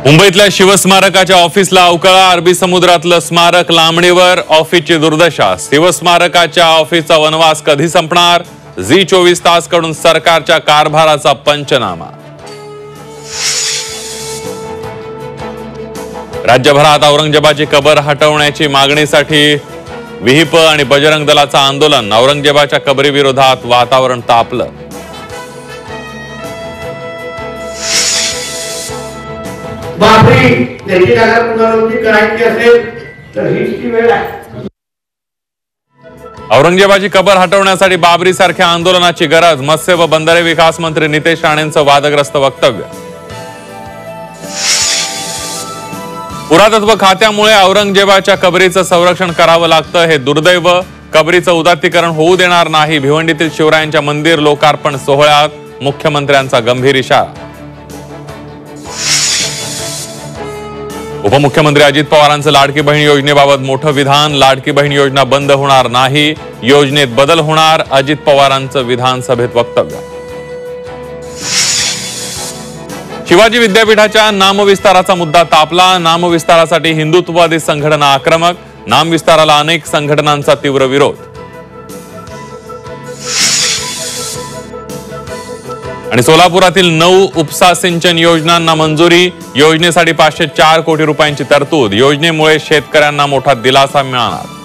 मुंबईतल्या शिवस्मारकाच्या ऑफिसला अवकळा, अरबी समुद्रातलं स्मारक लांबणीवर, ऑफिसची दुर्दशा. शिवस्मारकाच्या ऑफिसचा वनवास कधी संपणार? झी 24 तास कडून सरकारच्या कारभाराचा पंचनामा. राज्यभरात औरंगजेबाची कबर हटवण्याची मागणीसाठी विहिप आणि बजरंग दलाचं आंदोलन. औरंगजेबाच्या कबरीविरोधात वातावरण तापलं. बाबरी त्याची जर पुनरावृत्ती करायची असेल तर हीच ती वेळ आहे. औरंगजेबाची कबर हटवण्यासाठी बाबरी सारख्या आंदोलनाची गरज. मत्स्य व बंदरे विकास मंत्री नितेश राणेंचं वादग्रस्त वक्तव्य. पुरातत्व खात्यामुळे औरंगजेबाच्या कबरीचं संरक्षण करावं लागतं, हे दुर्दैव. कबरीचं उदात्तीकरण होऊ देणार नाही. भिवंडीतील शिवरायांच्या मंदिर लोकार्पण सोहळ्यात मुख्यमंत्र्यांचा गंभीर इशारा. उपमुख्यमंत्री अजित पवारांचं लाडकी बहीण योजनेबाबत मोठं विधान. लाडकी बहीण योजना बंद होणार नाही, योजनेत बदल होणार. अजित पवारांचं विधानसभेत वक्तव्य. शिवाजी विद्यापीठाच्या नामविस्ताराचा मुद्दा तापला. नामविस्तारासाठी हिंदुत्ववादी संघटना आक्रमक. नामविस्ताराला अनेक संघटनांचा तीव्र विरोध. आणि सोलापुरातील 9 उपसा सिंचन योजनांना मंजुरी. योजनेसाठी 504 कोटी रुपयांची तरतूद. योजनेमुळे शेतकऱ्यांना मोठा दिलासा मिळणार.